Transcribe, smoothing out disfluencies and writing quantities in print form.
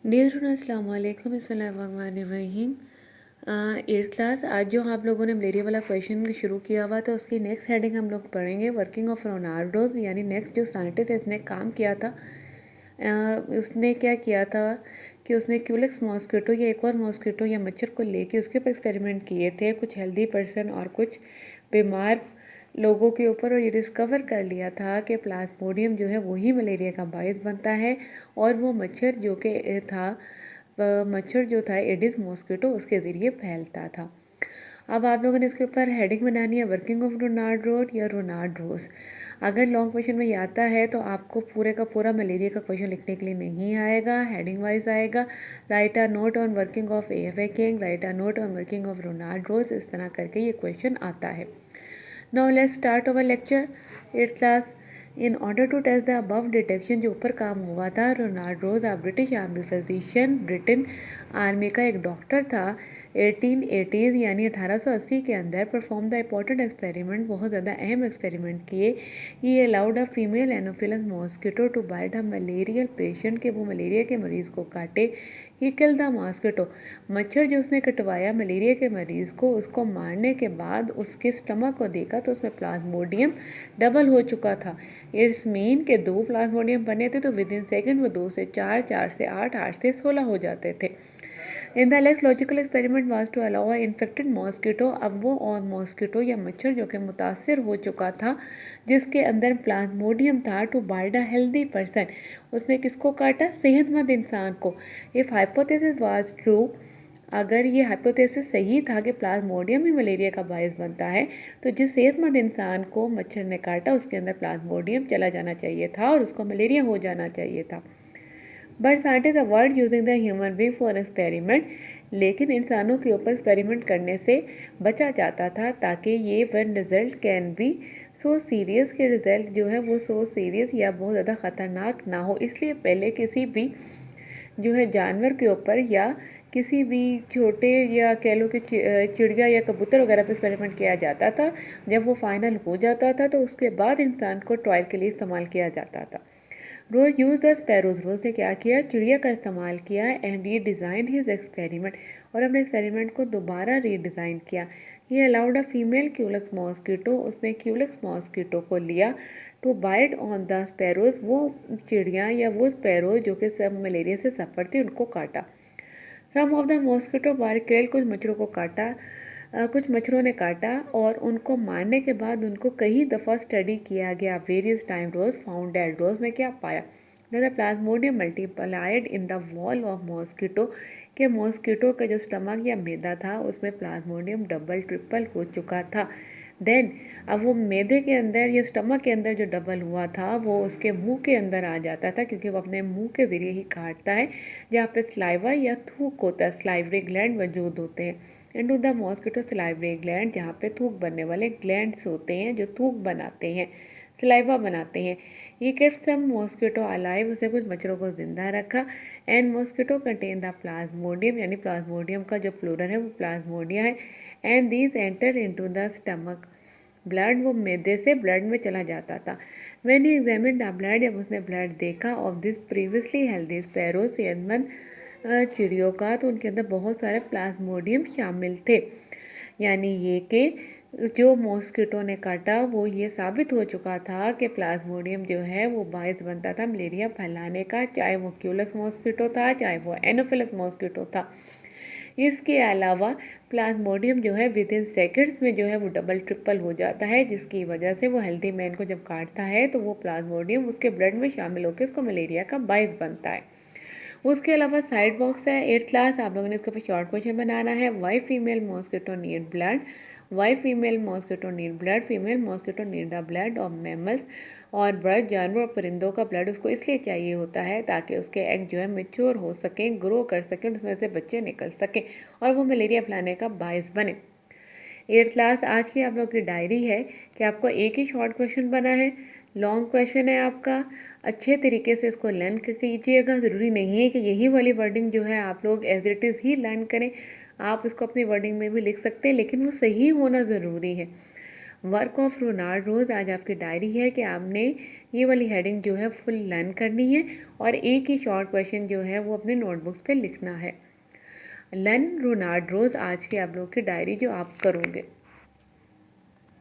Dear students, अस्सलाम वालेकुम। बिस्मिल्लाहिर्रहमानिर्रहीम। एट्थ क्लास, आज जो आप लोगों ने मलेरिया वाला क्वेश्चन शुरू किया हुआ था उसकी नेक्स्ट हेडिंग हम लोग पढ़ेंगे, वर्किंग ऑफ रोनाल्डोज। यानी नेक्स्ट जो साइंटिस्ट है इसने काम किया था, उसने क्या किया था कि उसने क्यूलेक्स मॉस्किटो या एक और मॉस्किटो या मच्छर को लेके उसके ऊपर एक्सपेरिमेंट किए थे, कुछ हेल्दी पर्सन और कुछ बीमार लोगों के ऊपर। और ये डिस्कवर कर लिया था कि प्लाज्मोडियम जो है वही मलेरिया का बायस बनता है। और वो मच्छर जो कि था मच्छर जो था एडिस मॉस्किटो, उसके ज़रिए फैलता था। अब आप लोगों ने इसके ऊपर हेडिंग बनानी है, वर्किंग ऑफ रोनाल्ड रोड या रोनाल्ड रोज। अगर लॉन्ग क्वेश्चन में ये आता है तो आपको पूरे का पूरा मलेरिया का क्वेश्चन लिखने के लिए नहीं आएगा, हेडिंग वाइज आएगा। Write a note on working of F King, write a note on working of Ronald Ross, इस तरह करके ये क्वेश्चन आता है। Now let's start our lecture. Eighth class. In order to test the above detection, जो ऊपर काम हुआ था, Ronald Ross a British army physician, Britain army का एक डॉक्टर था, 1880s यानी 1880 के अंदर परफॉर्म द इम्पॉर्टेंट एक्सपेरिमेंट, बहुत ज़्यादा अहम एक्सपेरिमेंट किए। ये allowed a female Anopheles mosquito to bite a malarial patient, के वो मलेरिया के मरीज़ को काटे। ही किल द मॉस्किटो, मच्छर जो उसने कटवाया मलेरिया के मरीज़ को, उसको मारने के बाद उसके स्टमक को देखा तो उसमें प्लाज्मोडियम डबल हो चुका था। इट्स मीन के 2 प्लाज्मोडियम बने थे तो विद इन सेकेंड वो 2 से 4, 4 से 8, 8 से 16 हो जाते थे। In the next logical experiment was to allow a infected mosquito, अब वो और मॉस्किटो या मच्छर जो कि मुतासर हो चुका था, जिसके अंदर प्लाज्मोडियम था, to bite a healthy person, उसने किसको काटा? सेहतमंद इंसान को। इफ़ हाइपोथेसिस वाज ट्रू, अगर ये हाइपोथेसिस सही था कि प्लाज्मोडियम ही मलेरिया का बायस बनता है, तो जिस सेहतमंद इंसान को मच्छर ने काटा उसके अंदर प्लाज्मोडियम चला जाना चाहिए था और उसको मलेरिया हो जाना चाहिए था। But scientist avoid using the human being for experiment, लेकिन इंसानों के ऊपर एक्सपेरिमेंट करने से बचा जाता था ताकि ये one result can be so serious, के रिजल्ट जो है वो सो सीरियस या बहुत ज़्यादा ख़तरनाक ना हो, इसलिए पहले किसी भी जो है जानवर के ऊपर या किसी भी छोटे या कह लो कि चिड़िया या कबूतर वगैरह पर एक्सपेरिमेंट किया जाता था। जब वो फाइनल हो जाता था तो उसके बाद इंसान को ट्रायल के लिए इस्तेमाल किया जाता था। रोज यूज द स्पैरोज, रोज ने क्या किया? चिड़िया का इस्तेमाल किया। एंड ये डिज़ाइन हिज एक्सपेरिमेंट, और अपने एक्सपेरिमेंट को दोबारा रीडिज़ाइन किया। ये allowed a female Culex mosquito, उसने क्यूलेक्स मॉस्किटो को लिया to bite on the sparrows, वो चिड़िया या वो स्पैरो जो कि सब मलेरिया से सफ़र थी उनको काटा। Some of the mosquito were killed, कुछ मच्छरों को काटा, कुछ मच्छरों ने काटा और उनको मारने के बाद उनको कई दफ़ा स्टडी किया गया। वेरियस टाइम रोज फाउंड डेड, रोज ने क्या पाया? The Plasmodium multiplied in the wall of mosquito, के मॉस्किटो का जो स्टमक या मैदा था उसमें प्लाज्मोडियम डबल ट्रिपल हो चुका था। देन अब वो मैदे के अंदर या स्टमक के अंदर जो डबल हुआ था वो उसके मुंह के अंदर आ जाता था, क्योंकि वो अपने मुंह के ज़रिए ही काटता है जहाँ पे स्लाइवा या थूक होता है, स्लाइवरी ग्लैंड मौजूद होते हैं। Into the mosquito salivary gland, जहाँ पे थूक बनने वाले ग्लैंड्स होते हैं जो थूक बनाते हैं, स्लाइवा बनाते हैं। ये केप्ट सम मॉस्किटो अलाइव, उसने कुछ मच्छरों को जिंदा रखा। And mosquito contain the Plasmodium, यानी प्लाज्मोडियम का जो प्लूरल है वो प्लाज्मोडिया है। And these enter into the stomach blood, वो मैदे से ब्लड में चला जाता था। When he examine the blood, जब उसने ब्लड देखा of this previously healthy sparrow, सेहतमंद चिड़ियों का, तो उनके अंदर बहुत सारे प्लाज्मोडियम शामिल थे। यानी ये कि जो मॉस्किटो ने काटा वो ये साबित हो चुका था कि प्लाज्मोडियम जो है वो बायस बनता था मलेरिया फैलाने का, चाहे वो क्यूलेक्स मॉस्किटो था चाहे वो एनोफिलस मॉस्किटो था। इसके अलावा प्लाज्मोडियम जो है विद इन सेकेंड्स में जो है वो डबल ट्रिपल हो जाता है, जिसकी वजह से वो हेल्दी मैन को जब काटता है तो वो प्लाज्मोडियम उसके ब्लड में शामिल होकर उसको मलेरिया का बायस बनता है। उसके अलावा साइड बॉक्स है, एट्थ क्लास, आप लोगों ने इसके ऊपर शॉर्ट क्वेश्चन बनाना है। Why female mosquito need blood, why female mosquito need blood, female mosquito need the blood of mammals, और बर्ड जानवर और परिंदों का ब्लड उसको इसलिए चाहिए होता है ताकि उसके एग जो है मेच्योर हो सकें, ग्रो कर सकें, उसमें से बच्चे निकल सकें और वो मलेरिया फैलाने का बायस बने। एट्थ क्लास, आज की आप लोग की डायरी है कि आपको एक ही शॉर्ट क्वेश्चन बना है, लॉन्ग क्वेश्चन है आपका। अच्छे तरीके से इसको लर्न कीजिएगा। ज़रूरी नहीं है कि यही वाली वर्डिंग जो है आप लोग एज इट इज़ ही लर्न करें, आप इसको अपनी वर्डिंग में भी लिख सकते हैं, लेकिन वो सही होना ज़रूरी है। वर्क ऑफ रोनाल्ड रोज, आज आपकी डायरी है कि आपने ये वाली हेडिंग जो है फुल लर्न करनी है और एक ही शॉर्ट क्वेश्चन जो है वो अपने नोटबुक्स पे लिखना है। लर्न रोनाल्ड रोज आज की आप लोग की डायरी जो आप करोगे।